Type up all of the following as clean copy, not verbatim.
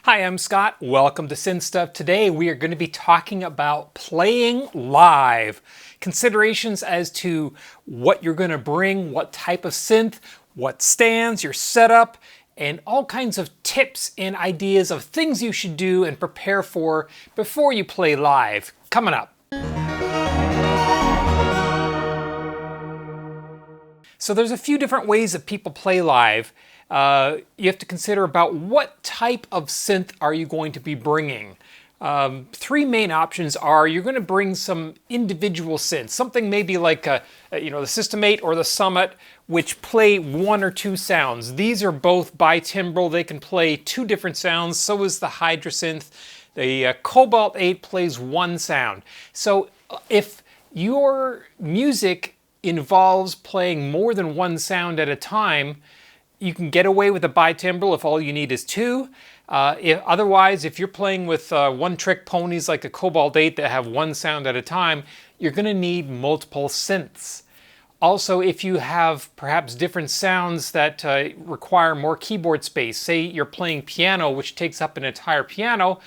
Hi, I'm Scott. Welcome to Synth Stuff. Today we are going to be talking about playing live. Considerations as to what you're going to bring, what type of synth, what stands, your setup, and all kinds of tips and ideas of things you should do and prepare for before you play live. Coming up. So there's a few different ways that people play live. You have to consider about what type of synth are you going to be bringing. Three main options are you're going to bring some individual synths, something maybe like the System 8 or the Summit, which play one or two sounds. These are both bitimbral. They can play two different sounds. So is the Hydra synth. The Cobalt 8 plays one sound. So if your music involves playing more than one sound at a time, you can get away with a bitimbral if all you need is two. Otherwise, if you're playing with one-trick ponies like a Cobalt 8 that have one sound at a time, you're going to need multiple synths. Also, if you have perhaps different sounds that require more keyboard space, say you're playing piano, which takes up an entire piano,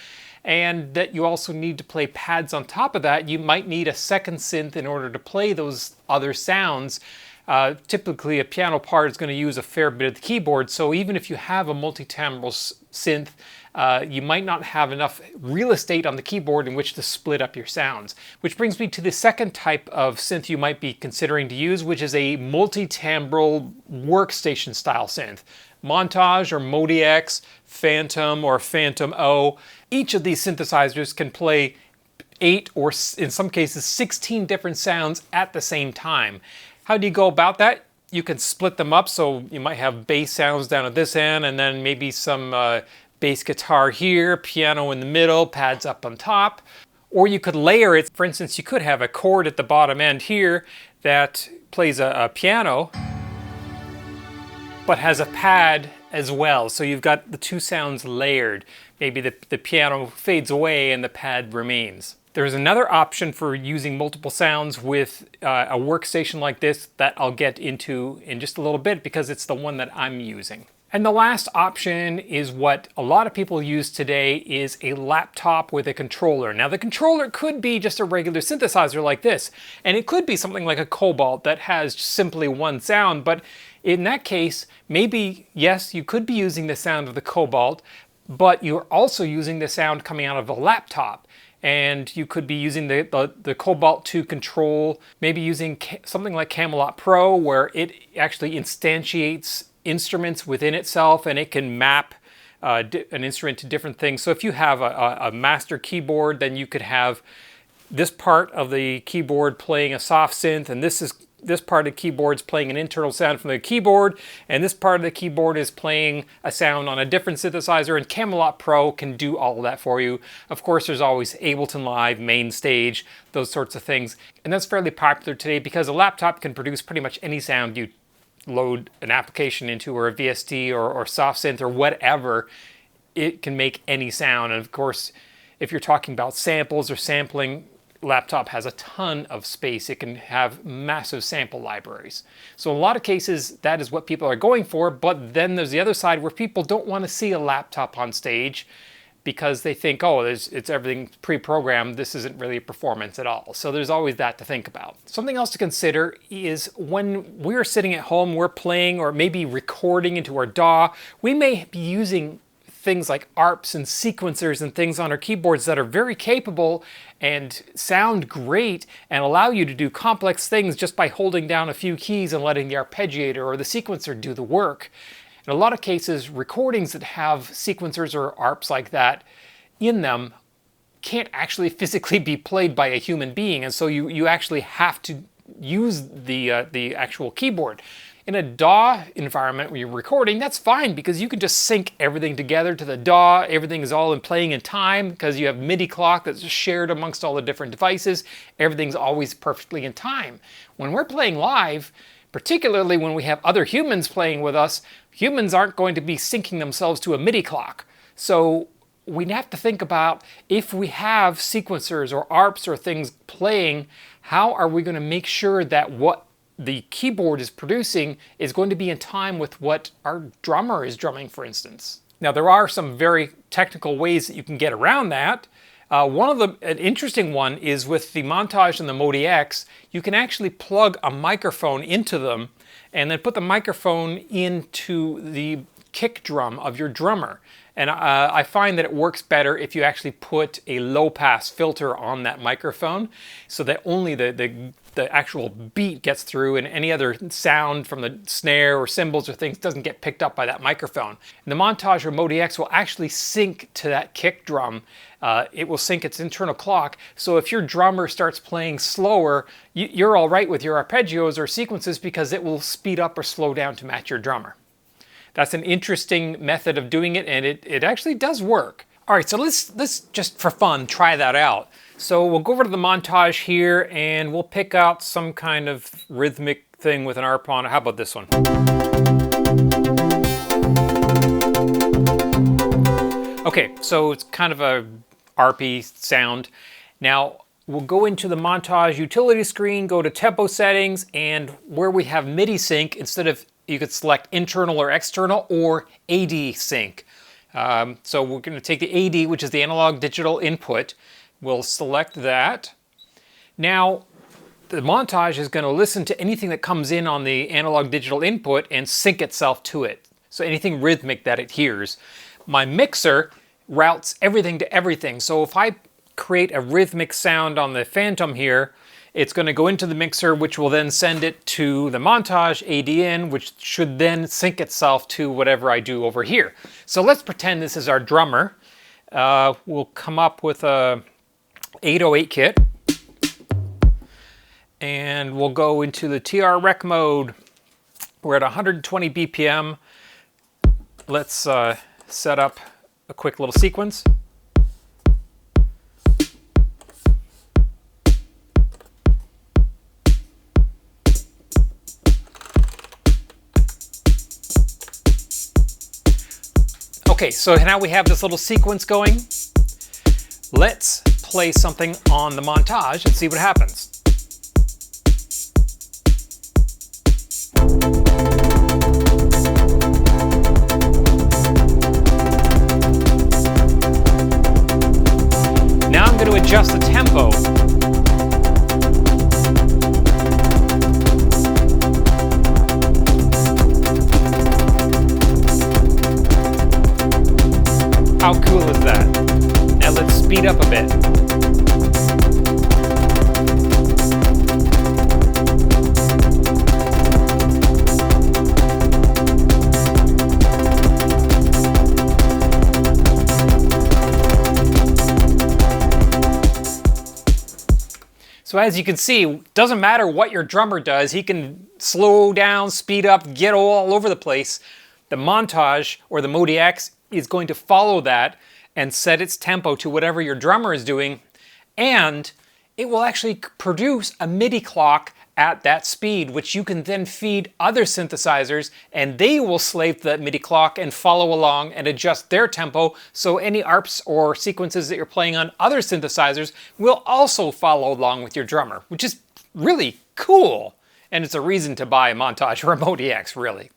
and that you also need to play pads on top of that, you might need a second synth in order to play those other sounds. Typically a piano part is going to use a fair bit of the keyboard, so even if you have a multi-timbral synth, you might not have enough real estate on the keyboard in which to split up your sounds. Which brings me to the second type of synth you might be considering to use, which is a multi-timbral workstation style synth. Montage or MODX, Phantom or Phantom O. Each of these synthesizers can play 8 or in some cases 16 different sounds at the same time. How do you go about that? You can split them up, so you might have bass sounds down at this end and then maybe some bass guitar here, piano in the middle, pads up on top. Or you could layer it. For instance, you could have a chord at the bottom end here that plays a piano but has a pad as well. So you've got the two sounds layered. Maybe the piano fades away and the pad remains. There's another option for using multiple sounds with a workstation like this that I'll get into in just a little bit because it's the one that I'm using. And the last option is what a lot of people use today, is a laptop with a controller. Now the controller could be just a regular synthesizer like this, and it could be something like a Cobalt that has simply one sound, but in that case, maybe, yes, you could be using the sound of the Cobalt, but you're also using the sound coming out of the laptop. And you could be using the Cobalt to control, maybe using something like Camelot Pro, where it actually instantiates instruments within itself and it can map an instrument to different things. So if you have a master keyboard, then you could have this part of the keyboard playing a soft synth, and this part of the keyboard is playing an internal sound from the keyboard, and this part of the keyboard is playing a sound on a different synthesizer, and Camelot Pro can do all of that for you. Of course, there's always Ableton Live, Main Stage, those sorts of things. And that's fairly popular today because a laptop can produce pretty much any sound you load an application into, or a VST or soft synth or whatever. It can make any sound. And of course, if you're talking about samples or sampling, laptop has a ton of space. It can have massive sample libraries. So in a lot of cases, that is what people are going for, but then there's the other side where people don't want to see a laptop on stage because they think, oh, it's everything pre-programmed, this isn't really performance at all. So there's always that to think about. Something else to consider is when we're sitting at home, we're playing or maybe recording into our DAW, we may be using things like Arps and sequencers and things on our keyboards that are very capable and sound great and allow you to do complex things just by holding down a few keys and letting the arpeggiator or the sequencer do the work. In a lot of cases, recordings that have sequencers or Arps like that in them can't actually physically be played by a human being, and so you actually have to use the actual keyboard. In a DAW environment where you're recording, that's fine because you can just sync everything together to the DAW. Everything is all playing in time because you have MIDI clock that's shared amongst all the different devices. Everything's always perfectly in time. When we're playing live, particularly when we have other humans playing with us, humans aren't going to be syncing themselves to a MIDI clock. So we have to think about, if we have sequencers or Arps or things playing, how are we going to make sure that what the keyboard is producing is going to be in time with what our drummer is drumming, for instance. Now, there are some very technical ways that you can get around that. An interesting one is with the Montage and the MODX, you can actually plug a microphone into them and then put the microphone into the kick drum of your drummer. And I find that it works better if you actually put a low pass filter on that microphone so that only the actual beat gets through and any other sound from the snare or cymbals or things doesn't get picked up by that microphone. And the Montage or MODX will actually sync to that kick drum. It will sync its internal clock. So if your drummer starts playing slower, you're all right with your arpeggios or sequences because it will speed up or slow down to match your drummer. That's an interesting method of doing it, and it actually does work. All right, so let's just for fun try that out. So we'll go over to the Montage here and we'll pick out some kind of rhythmic thing with an arp on it. How about this one? Okay, so it's kind of a arpy sound. Now we'll go into the Montage utility screen, go to tempo settings, and where we have MIDI sync, instead of, you could select internal or external or AD sync. So we're going to take the AD, which is the analog digital input. We'll select that. Now, the Montage is going to listen to anything that comes in on the analog digital input and sync itself to it. So anything rhythmic that it hears. My mixer routes everything to everything. So if I create a rhythmic sound on the Phantom here, it's going to go into the mixer, which will then send it to the Montage ADN, which should then sync itself to whatever I do over here. So let's pretend this is our drummer. We'll come up with a 808 kit, and we'll go into the TR rec mode. We're at 120 BPM. Let's set up a quick little sequence. Okay, so now we have this little sequence going. Let's play something on the Montage and see what happens. Now I'm going to adjust the tempo. How cool is that? Now let's speed up a bit. So as you can see, it doesn't matter what your drummer does, he can slow down, speed up, get all over the place. The Montage or the MODX is going to follow that and set its tempo to whatever your drummer is doing, and it will actually produce a MIDI clock at that speed, which you can then feed other synthesizers, and they will slave to that MIDI clock and follow along and adjust their tempo, so any arps or sequences that you're playing on other synthesizers will also follow along with your drummer, which is really cool. And it's a reason to buy a Montage or a MODX, really.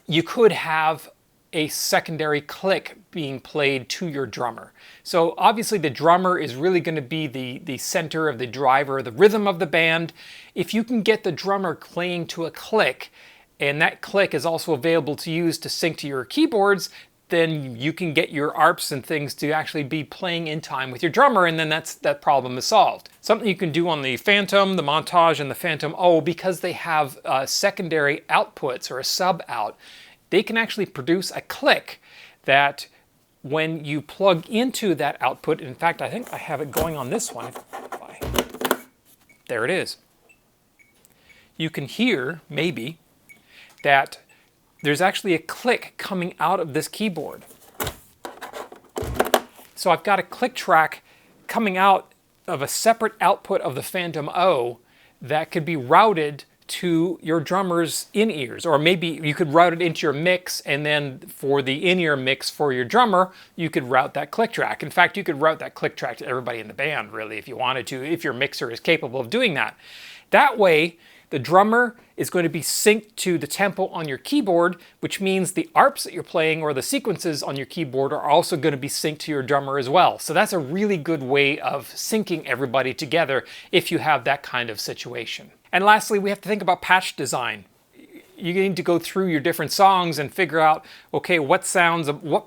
You could have a secondary click being played to your drummer. So obviously the drummer is really going to be the center of the driver, the rhythm of the band. If you can get the drummer playing to a click, and that click is also available to use to sync to your keyboards, then you can get your arps and things to actually be playing in time with your drummer, and then that problem is solved. Something you can do on the Phantom, the Montage, and the Phantom O, because they have secondary outputs or a sub out, they can actually produce a click that when you plug into that output, in fact, I think I have it going on this one. There it is. You can hear, maybe, that there's actually a click coming out of this keyboard. So I've got a click track coming out of a separate output of the Phantom O that could be routed to your drummer's in-ears, or maybe you could route it into your mix, and then for the in-ear mix for your drummer, you could route that click track. In fact, you could route that click track to everybody in the band, really, if you wanted to, if your mixer is capable of doing that. That way, The drummer is going to be synced to the tempo on your keyboard, which means the arps that you're playing or the sequences on your keyboard are also going to be synced to your drummer as well. So that's a really good way of syncing everybody together if you have that kind of situation. And lastly, we have to think about patch design. You need to go through your different songs and figure out, okay, what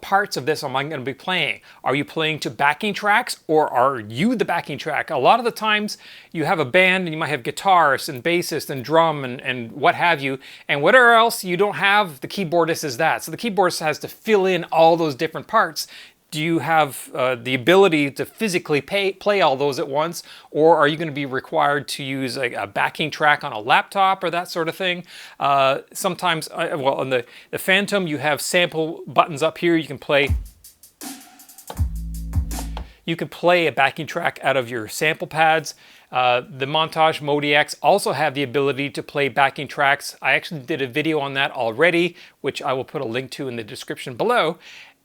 parts of this am I going to be playing? Are you playing to backing tracks, or are you the backing track? A lot of the times you have a band and you might have guitarists and bassists and drum and what have you, and whatever else you don't have, the keyboardist is that. So the keyboardist has to fill in all those different parts. Do you have the ability to physically play all those at once, or are you going to be required to use a backing track on a laptop or that sort of thing? Sometimes, well, on the Phantom, you have sample buttons up here. You can play a backing track out of your sample pads. The Montage MODX also have the ability to play backing tracks. I actually did a video on that already, which I will put a link to in the description below,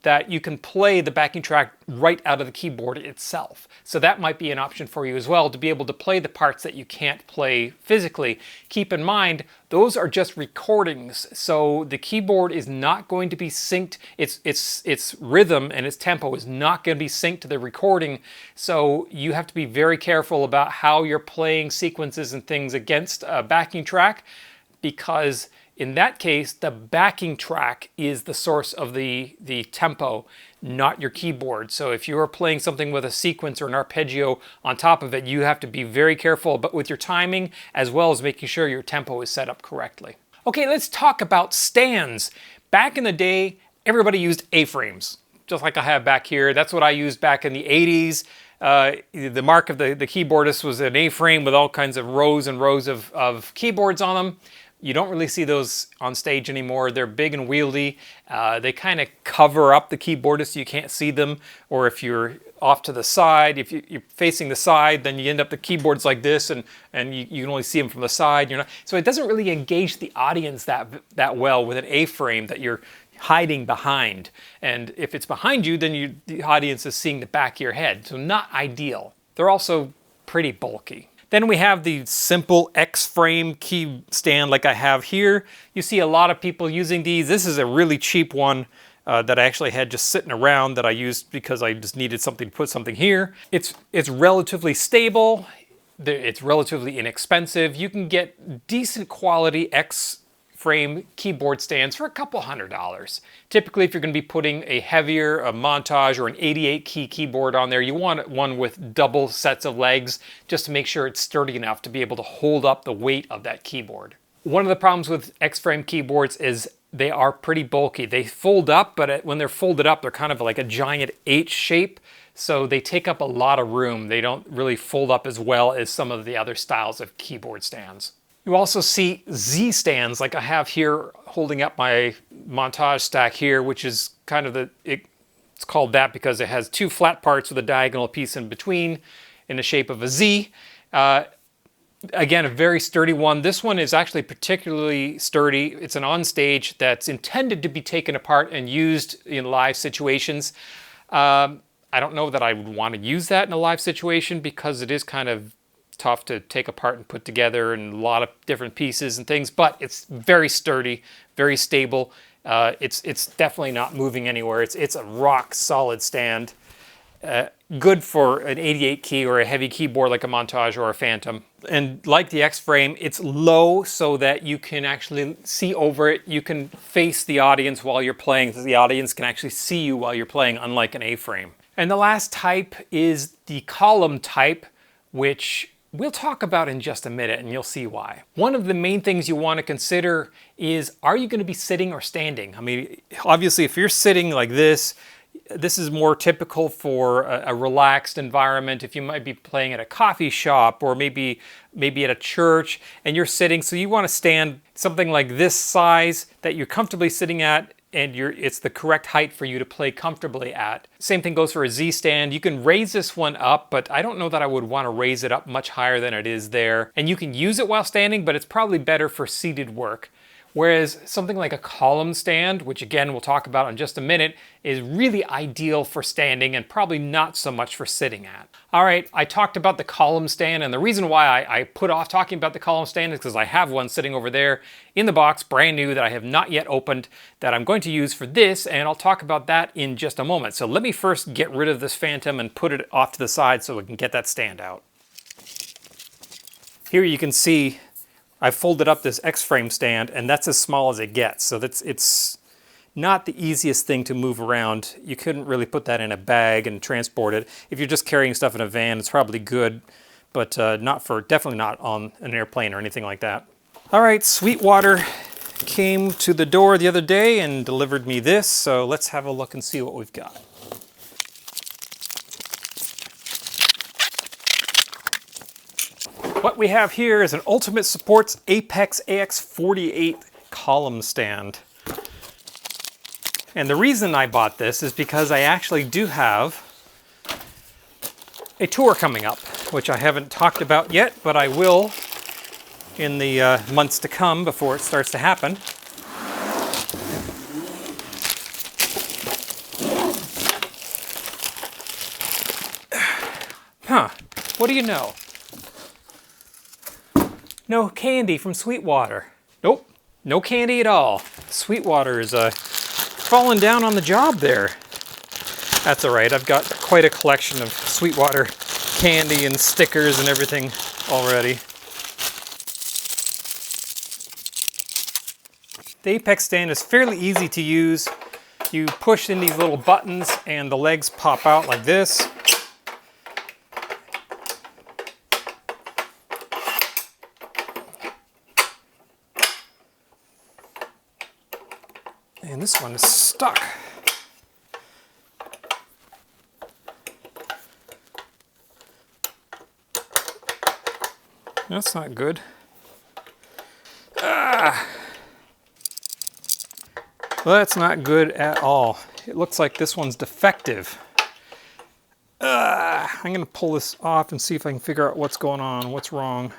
that you can play the backing track right out of the keyboard itself. So that might be an option for you as well, to be able to play the parts that you can't play physically. Keep in mind, those are just recordings, so the keyboard is not going to be synced. Its rhythm and its tempo is not going to be synced to the recording, so you have to be very careful about how you're playing sequences and things against a backing track, because in that case, the backing track is the source of the tempo, not your keyboard. So if you are playing something with a sequence or an arpeggio on top of it, you have to be very careful with your timing, as well as making sure your tempo is set up correctly. Okay, let's talk about stands. Back in the day, everybody used A-frames, just like I have back here. That's what I used back in the 80s. The mark of the keyboardist was an A-frame with all kinds of rows and rows of keyboards on them. You don't really see those on stage anymore. They're big and wieldy. They kind of cover up the keyboardist so you can't see them. Or if you're off to the side, if you're facing the side, then you end up the keyboards like this, and you can only see them from the side. So it doesn't really engage the audience that well with an A-frame that you're hiding behind. And if it's behind you, then the audience is seeing the back of your head. So not ideal. They're also pretty bulky. Then we have the simple X-frame key stand like I have here. You see a lot of people using these. This is a really cheap one that I actually had just sitting around that I used because I just needed something to put something here. It's relatively stable. It's relatively inexpensive. You can get decent quality X-frame keyboard stands for a couple $100. Typically, if you're going to be putting a Montage or an 88 key keyboard on there, you want one with double sets of legs just to make sure it's sturdy enough to be able to hold up the weight of that keyboard. One of the problems with X-frame keyboards is they are pretty bulky. They fold up, but when they're folded up, they're kind of like a giant H shape. So they take up a lot of room. They don't really fold up as well as some of the other styles of keyboard stands. You also see Z stands like I have here holding up my Montage stack here, which is kind of it's called that because it has two flat parts with a diagonal piece in between in the shape of a Z. Again, a very sturdy one. This one is actually particularly sturdy. It's an onstage that's intended to be taken apart and used in live situations. I don't know that I would want to use that in a live situation because it is kind of tough to take apart and put together, and a lot of different pieces and things, but it's very sturdy, very stable. It's definitely not moving anywhere. It's a rock solid stand. Good for an 88 key or a heavy keyboard like a Montage or a Phantom. And like the X-frame, it's low so that you can actually see over it. You can face the audience while you're playing, so the audience can actually see you while you're playing, unlike an A-frame. And the last type is the column type, which we'll talk about in just a minute, and you'll see why. One of the main things you want to consider is, are you going to be sitting or standing? I mean, obviously, if you're sitting like this is more typical for a relaxed environment. If you might be playing at a coffee shop or maybe at a church and you're sitting, so you want to stand something like this size that you're comfortably sitting at, and it's the correct height for you to play comfortably at. Same thing goes for a Z stand. You can raise this one up, but I don't know that I would want to raise it up much higher than it is there. And you can use it while standing, but it's probably better for seated work. Whereas something like a column stand, which again we'll talk about in just a minute, is really ideal for standing and probably not so much for sitting at. All right, I talked about the column stand, and the reason why I put off talking about the column stand is because I have one sitting over there in the box, brand new, that I have not yet opened, that I'm going to use for this, and I'll talk about that in just a moment. So let me first get rid of this Phantom and put it off to the side so we can get that stand out. Here you can see I folded up this X-frame stand, and that's as small as it gets. So it's not the easiest thing to move around. You couldn't really put that in a bag and transport it. If you're just carrying stuff in a van, it's probably good, but definitely not on an airplane or anything like that. All right, Sweetwater came to the door the other day and delivered me this. So let's have a look and see what we've got. What we have here is an Ultimate Supports Apex AX48 column stand. And the reason I bought this is because I actually do have a tour coming up, which I haven't talked about yet, but I will in the months to come before it starts to happen. Huh, what do you know? No candy from Sweetwater. Nope, no candy at all. Sweetwater is falling down on the job there. That's all right, I've got quite a collection of Sweetwater candy and stickers and everything already. The Apex stand is fairly easy to use. You push in these little buttons and the legs pop out like this. And this one is stuck. That's not good. Ah. Well, that's not good at all. It looks like this one's defective. I'm gonna pull this off and see if I can figure out what's going on, what's wrong.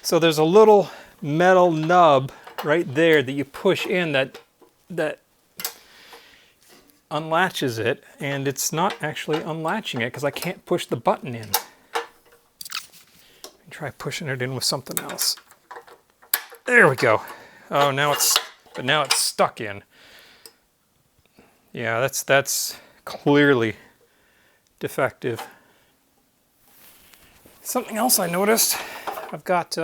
So there's a little metal nub right there that you push in that unlatches it, and it's not actually unlatching it because I can't push the button in. Try pushing it in with something else. There we go. Oh, now it's stuck in. Yeah, that's clearly defective. Something else I noticed, I've got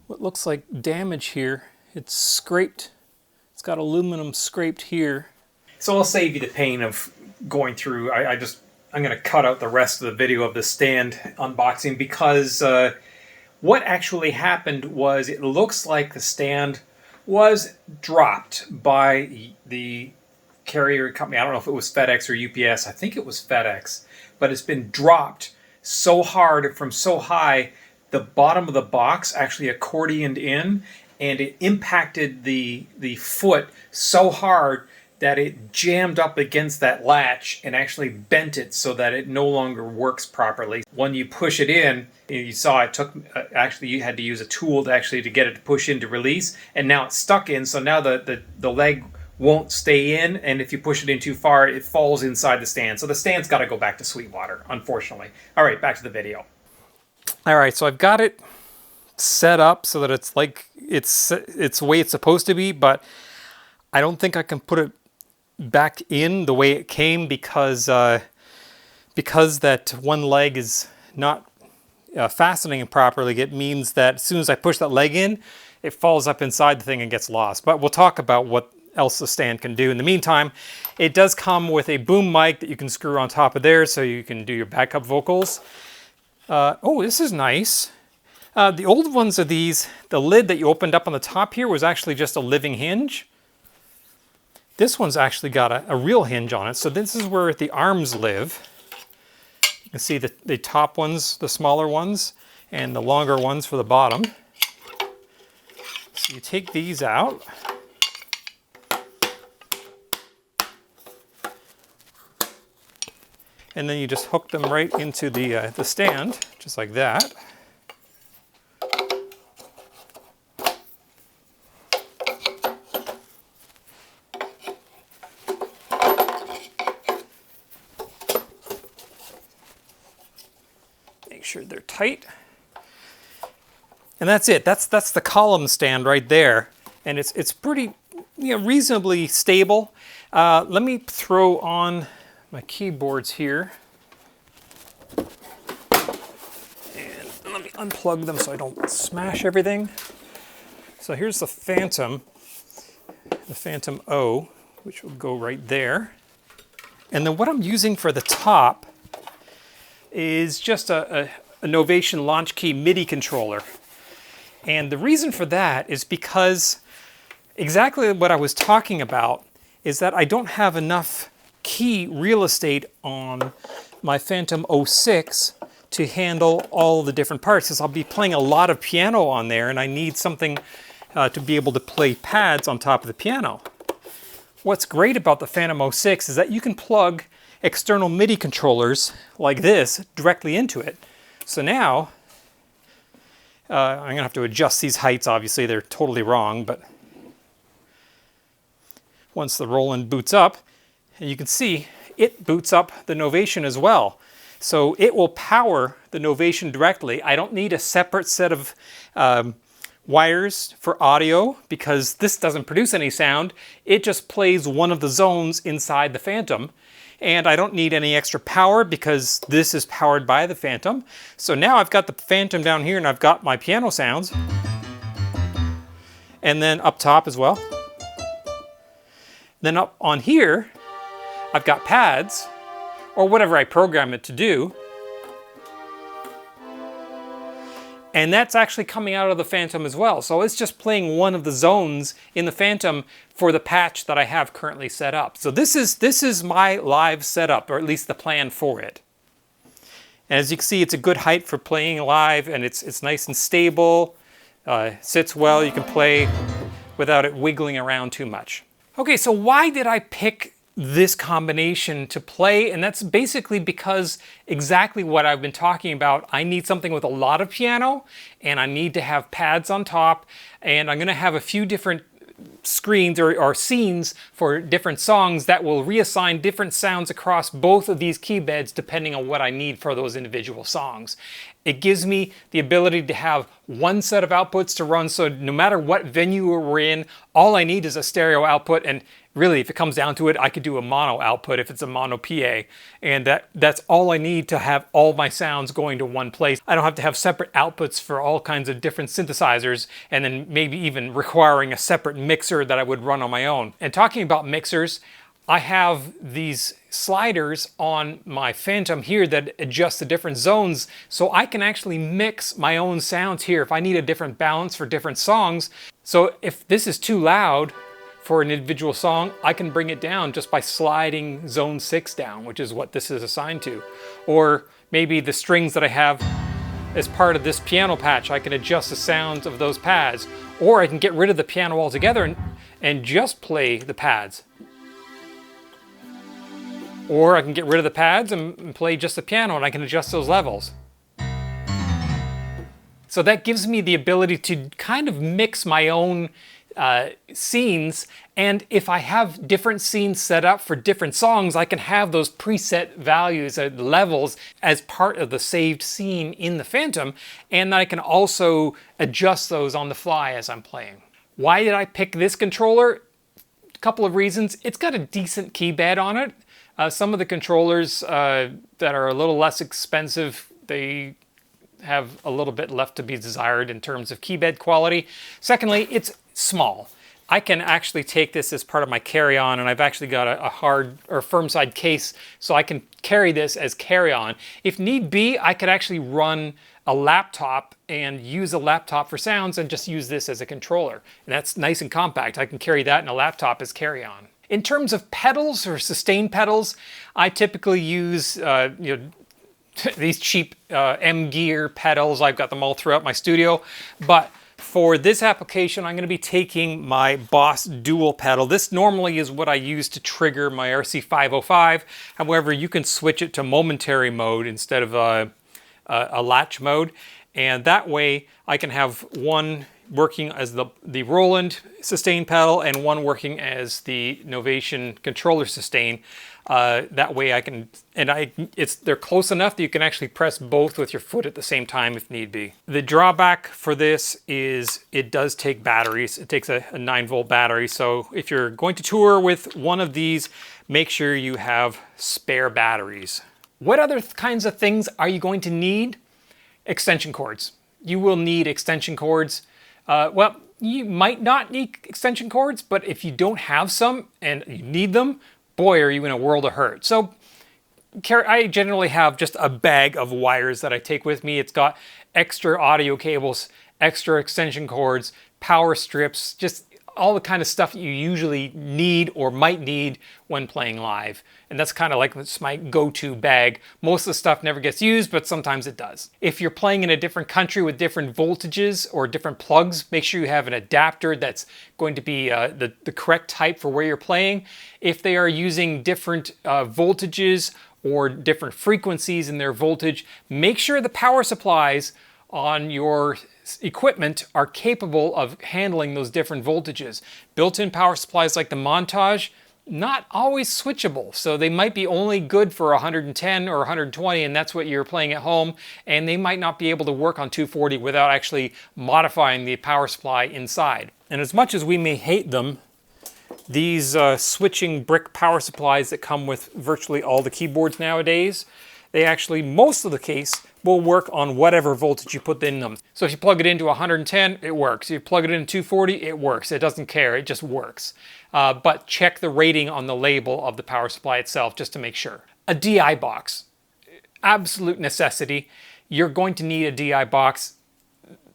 what looks like damage here. It's scraped. It's got aluminum scraped here. So I'll save you the pain of going through. I'm going to cut out the rest of the video of the stand unboxing because what actually happened was it looks like the stand was dropped by the carrier company. I don't know if it was FedEx or UPS. I think it was FedEx. But it's been dropped so hard from so high, the bottom of the box actually accordioned in, and it impacted the foot so hard that it jammed up against that latch and actually bent it so that it no longer works properly. When you push it in, you saw it took, actually you had to use a tool to get it to push in to release, and now it's stuck in, so now the leg won't stay in, and if you push it in too far, it falls inside the stand. So the stand's got to go back to Sweetwater, unfortunately. All right, back to the video. All right, so I've got it set up so that it's like it's the way it's supposed to be, but I don't think I can put it back in the way it came because that one leg is not fastening properly. It means that as soon as I push that leg in, it falls up inside the thing and gets lost. But we'll talk about what else the stand can do. In the meantime, it does come with a boom mic that you can screw on top of there so you can do your backup vocals. Oh, this is nice. The old ones are these. The lid that you opened up on the top here was actually just a living hinge. This one's actually got a real hinge on it. So this is where the arms live. You can see the top ones, the smaller ones, and the longer ones for the bottom. So you take these out. And then you just hook them right into the stand, just like that. sure they're tight. And that's it. That's the column stand right there. And it's pretty, reasonably stable. Let me throw on my keyboards here. And let me unplug them so I don't smash everything. So here's the Phantom O, which will go right there. And then what I'm using for the top is just a Novation Launch Key MIDI controller. And the reason for that is because exactly what I was talking about is that I don't have enough key real estate on my Phantom 06 to handle all the different parts, because I'll be playing a lot of piano on there and I need something to be able to play pads on top of the piano. What's great about the Phantom 06 is that you can plug external MIDI controllers like this directly into it. So now, I'm going to have to adjust these heights, obviously they're totally wrong, but once the Roland boots up, and you can see it boots up the Novation as well. So it will power the Novation directly. I don't need a separate set of wires for audio because this doesn't produce any sound. It just plays one of the zones inside the Phantom. And I don't need any extra power because this is powered by the Phantom. So now I've got the Phantom down here and I've got my piano sounds. And then up top as well. Then up on here, I've got pads, or whatever I program it to do. And that's actually coming out of the Phantom as well. So it's just playing one of the zones in the Phantom for the patch that I have currently set up. So this is my live setup, or at least the plan for it. And as you can see, it's a good height for playing live, and it's nice and stable, sits well. You can play without it wiggling around too much. Okay, so why did I pick this combination to play? And that's basically because exactly what I've been talking about. I need something with a lot of piano, and I need to have pads on top, and I'm going to have a few different screens or scenes for different songs that will reassign different sounds across both of these key beds depending on what I need for those individual songs. It gives me the ability to have one set of outputs to run, so no matter what venue we're in, all I need is a stereo output, and really, if it comes down to it, I could do a mono output if it's a mono PA, and that's all I need to have all my sounds going to one place. I don't have to have separate outputs for all kinds of different synthesizers, and then maybe even requiring a separate mixer that I would run on my own. And talking about mixers, I have these sliders on my Phantom here that adjust the different zones, so I can actually mix my own sounds here if I need a different balance for different songs. So if this is too loud for an individual song, I can bring it down just by sliding zone 6 down, which is what this is assigned to. Or maybe the strings that I have as part of this piano patch, I can adjust the sounds of those pads. Or I can get rid of the piano altogether and just play the pads. Or I can get rid of the pads and play just the piano, and I can adjust those levels. So that gives me the ability to kind of mix my own scenes, and if I have different scenes set up for different songs, I can have those preset values or levels as part of the saved scene in the Phantom, and I can also adjust those on the fly as I'm playing. Why did I pick this controller? A couple of reasons. It's got a decent key bed on it. Some of the controllers that are a little less expensive, they have a little bit left to be desired in terms of key bed quality. Secondly, it's small. I can actually take this as part of my carry-on, and I've actually got a hard or firm side case, so I can carry this as carry-on. If need be, I could actually run a laptop and use a laptop for sounds and just use this as a controller. And that's nice and compact. I can carry that in a laptop as carry-on. In terms of pedals or sustain pedals, I typically use these cheap M-Gear pedals. I've got them all throughout my studio, but for this application, I'm going to be taking my Boss Dual pedal. This normally is what I use to trigger my RC505. However, you can switch it to momentary mode instead of a latch mode. And that way I can have one working as the Roland sustain pedal and one working as the Novation controller sustain. That way I can, they're close enough that you can actually press both with your foot at the same time if need be. The drawback for this is it does take batteries. It takes a 9-volt battery. So if you're going to tour with one of these, make sure you have spare batteries. What other kinds of things are you going to need? Extension cords. You will need extension cords. Well, you might not need extension cords, but if you don't have some and you need them, boy, are you in a world of hurt. So I generally have just a bag of wires that I take with me. It's got extra audio cables, extra extension cords, power strips, just all the kind of stuff that you usually need or might need when playing live. And that's kind of like it's my go-to bag. Most of the stuff never gets used, but sometimes it does. If you're playing in a different country with different voltages or different plugs, make sure you have an adapter that's going to be the correct type for where you're playing. If they are using different voltages or different frequencies in their voltage, make sure the power supplies on your equipment are capable of handling those different voltages. Built-in power supplies like the Montage, not always switchable. So they might be only good for 110 or 120, and that's what you're playing at home, and they might not be able to work on 240 without actually modifying the power supply inside. And as much as we may hate them, these switching brick power supplies that come with virtually all the keyboards nowadays, they actually, most of the case, will work on whatever voltage you put in them. So if you plug it into 110, it works. If you plug it into 240, it works. It doesn't care, it just works. But check the rating on the label of the power supply itself just to make sure. A DI box, absolute necessity. You're going to need a DI box.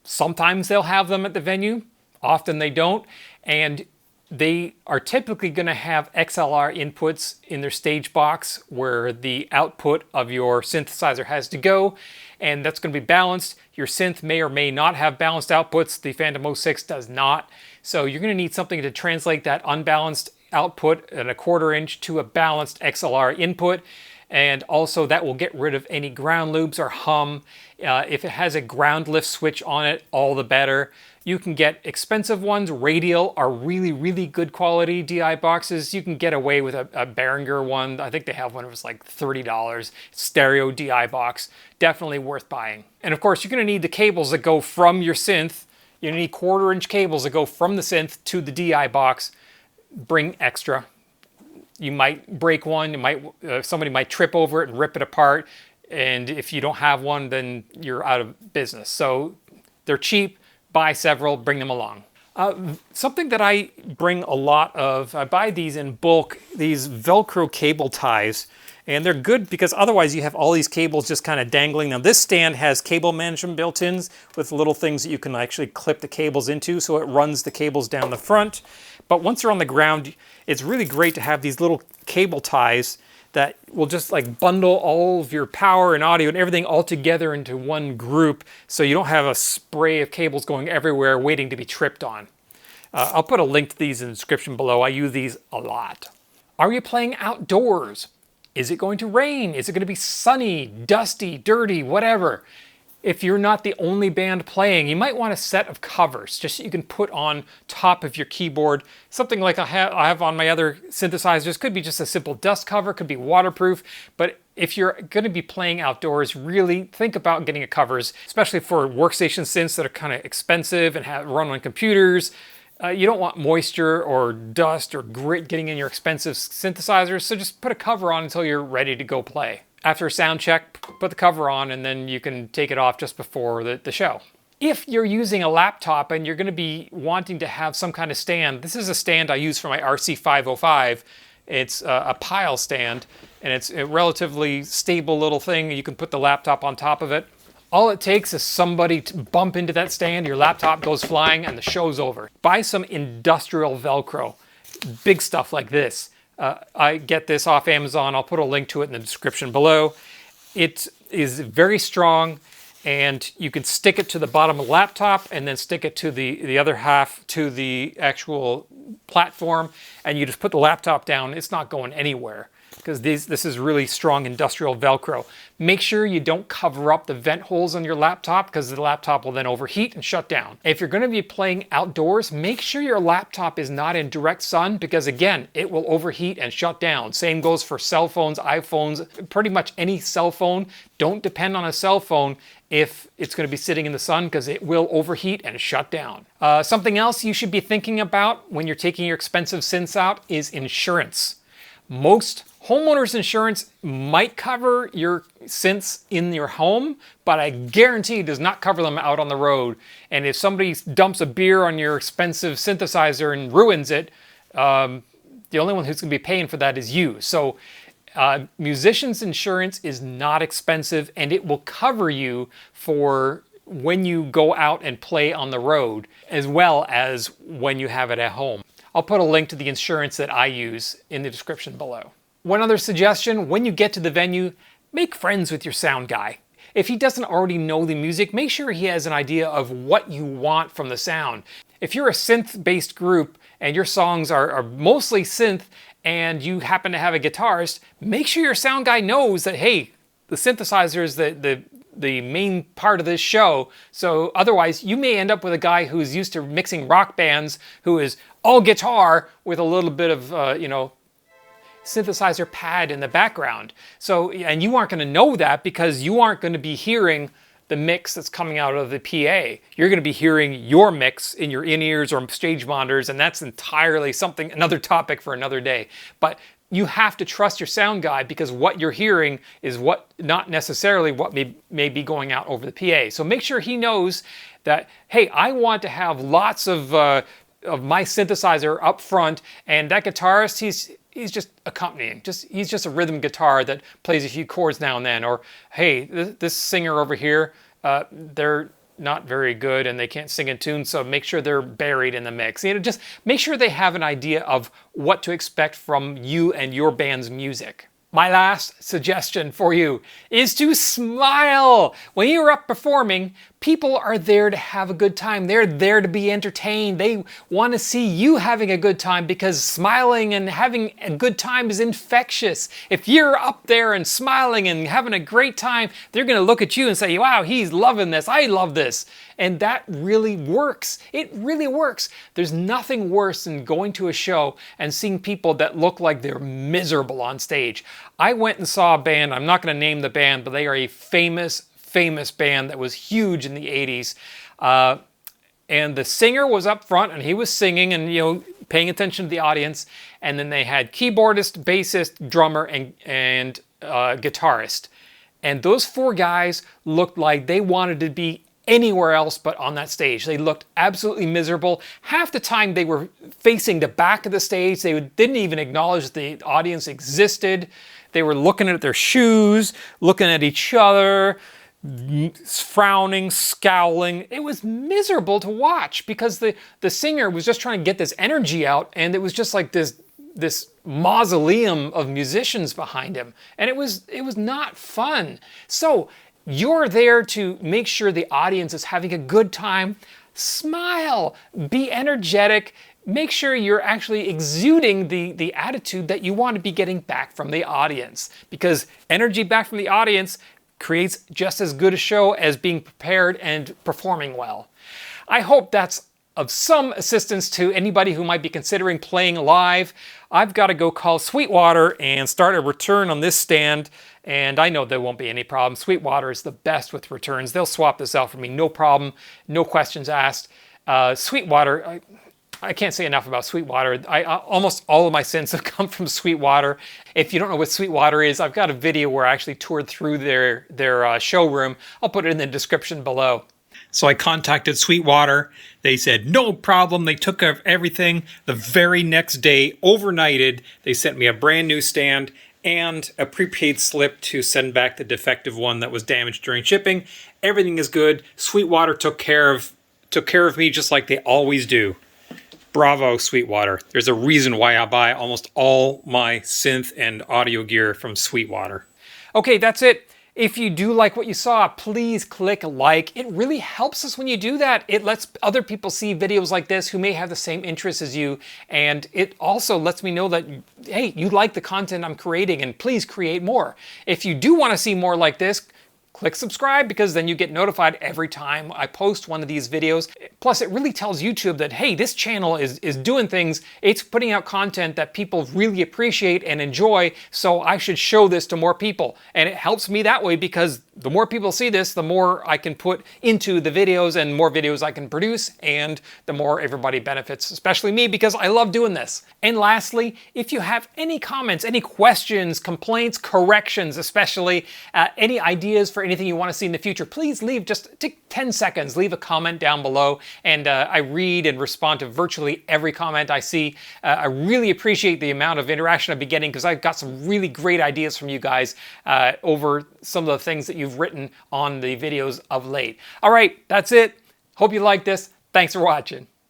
Sometimes they'll have them at the venue, often they don't. And they are typically going to have XLR inputs in their stage box where the output of your synthesizer has to go, and that's going to be balanced. Your synth may or may not have balanced outputs. The Phantom 06 does not. So you're going to need something to translate that unbalanced output at a 1/4 inch to a balanced XLR input. And also that will get rid of any ground loops or hum. If it has a ground lift switch on it, all the better. You can get expensive ones. Radial are really, really good quality DI boxes. You can get away with a Behringer one. I think they have one that was like $30. Stereo DI box. Definitely worth buying. And of course, you're going to need the cables that go from your synth. You're going to need 1/4 inch cables that go from the synth to the DI box. Bring extra. You might break one. Somebody might trip over it and rip it apart. And if you don't have one, then you're out of business. So they're cheap. Buy several, bring them along. Something that I bring a lot of, I buy these in bulk, these Velcro cable ties. And they're good because otherwise you have all these cables just kind of dangling. Now this stand has cable management built-in with little things that you can actually clip the cables into, so it runs the cables down the front. But once they're on the ground, it's really great to have these little cable ties that will just like bundle all of your power and audio and everything all together into one group, so you don't have a spray of cables going everywhere waiting to be tripped on. I'll put a link to these in the description below. I use these a lot. Are you playing outdoors? Is it going to rain? Is it going to be sunny, dusty, dirty, whatever? If you're not the only band playing, you might want a set of covers just so you can put on top of your keyboard. Something like I have on my other synthesizers. Could be just a simple dust cover, could be waterproof. But if you're going to be playing outdoors, really think about getting a covers, especially for workstation synths that are kind of expensive and run on computers. You don't want moisture or dust or grit getting in your expensive synthesizers, so just put a cover on until you're ready to go play. After a sound check, put the cover on and then you can take it off just before the show. If you're using a laptop and you're going to be wanting to have some kind of stand, this is a stand I use for my RC505. It's a pile stand, and it's a relatively stable little thing. You can put the laptop on top of it. All it takes is somebody to bump into that stand, your laptop goes flying, and the show's over. Buy some industrial Velcro, big stuff like this. I get this off Amazon. I'll put a link to it in the description below. It is very strong, and you can stick it to the bottom of the laptop and then stick it to the other half to the actual platform, and you just put the laptop down. It's not going anywhere. because this is really strong industrial Velcro. Make sure you don't cover up the vent holes on your laptop because the laptop will then overheat and shut down. If you're going to be playing outdoors, make sure your laptop is not in direct sun because again, it will overheat and shut down. Same goes for cell phones, iPhones, pretty much any cell phone. Don't depend on a cell phone if it's going to be sitting in the sun because it will overheat and shut down. Something else you should be thinking about when you're taking your expensive synths out is insurance. Most homeowners insurance might cover your synths in your home, but I guarantee it does not cover them out on the road. And if somebody dumps a beer on your expensive synthesizer and ruins it, the only one who's going to be paying for that is you. So musicians insurance is not expensive and it will cover you for when you go out and play on the road as well as when you have it at home. I'll put a link to the insurance that I use in the description below. One other suggestion, when you get to the venue, make friends with your sound guy. If he doesn't already know the music, make sure he has an idea of what you want from the sound. If you're a synth-based group and your songs are mostly synth and you happen to have a guitarist, make sure your sound guy knows that, hey, the synthesizer is the main part of this show. So otherwise, you may end up with a guy who's used to mixing rock bands who is all guitar with a little bit of, synthesizer pad in the background. So, and you aren't going to know that because you aren't going to be hearing the mix that's coming out of the PA. You're going to be hearing your mix in your in-ears or stage monitors, and that's entirely another topic for another day. But you have to trust your sound guy because what you're hearing is not necessarily what may be going out over the PA. So make sure he knows that, hey, I want to have lots of my synthesizer up front, and that guitarist, he's just accompanying. He's just a rhythm guitar that plays a few chords now and then. Or, hey, this singer over here, they're not very good and they can't sing in tune, so make sure they're buried in the mix. Just make sure they have an idea of what to expect from you and your band's music. My last suggestion for you is to smile. When you're up performing, people are there to have a good time. They're there to be entertained. They want to see you having a good time because smiling and having a good time is infectious. If you're up there and smiling and having a great time, they're going to look at you and say, wow, he's loving this. I love this. And that really works. It really works. There's nothing worse than going to a show and seeing people that look like they're miserable on stage. I went and saw a band, I'm not going to name the band, but they are a famous band that was huge in the 80s. And the singer was up front and he was singing and, paying attention to the audience. And then they had keyboardist, bassist, drummer, and guitarist. And those four guys looked like they wanted to be anywhere else but on that stage. They looked absolutely miserable. Half the time they were facing the back of the stage. They didn't even acknowledge the audience existed. They were looking at their shoes, looking at each other, frowning, scowling. It was miserable to watch because the singer was just trying to get this energy out, and it was just like this mausoleum of musicians behind him. And it was not fun. So you're there to make sure the audience is having a good time. Smile, be energetic, make sure you're actually exuding the attitude that you want to be getting back from the audience. Because energy back from the audience creates just as good a show as being prepared and performing well. I hope that's of some assistance to anybody who might be considering playing live. I've got to go call Sweetwater and start a return on this stand, and I know there won't be any problem. Sweetwater is the best with returns. They'll swap this out for me, no problem, no questions asked. Sweetwater, I can't say enough about Sweetwater. Almost all of my synths have come from Sweetwater. If you don't know what Sweetwater is, I've got a video where I actually toured through their showroom. I'll put it in the description below. So I contacted Sweetwater. They said, no problem. They took care of everything. The very next day, overnighted, they sent me a brand new stand and a prepaid slip to send back the defective one that was damaged during shipping. Everything is good. Sweetwater took care of me just like they always do. Bravo, Sweetwater. There's a reason why I buy almost all my synth and audio gear from Sweetwater. Okay, that's it. If you do like what you saw, please click like. It really helps us when you do that. It lets other people see videos like this who may have the same interests as you. And it also lets me know that, hey, you like the content I'm creating and please create more. If you do want to see more like this, click subscribe, because then you get notified every time I post one of these videos. Plus, it really tells YouTube that, hey, this channel is doing things. It's putting out content that people really appreciate and enjoy, so I should show this to more people. And it helps me that way, because the more people see this, the more I can put into the videos and more videos I can produce, and the more everybody benefits, especially me, because I love doing this. And lastly, if you have any comments, any questions, complaints, corrections, especially any ideas for anything you want to see in the future, please take 10 seconds, leave a comment down below, and I read and respond to virtually every comment I see. I really appreciate the amount of interaction I've been getting, because I've got some really great ideas from you guys over some of the things that you've written on the videos of late. All right, that's it. Hope you like this. Thanks for watching.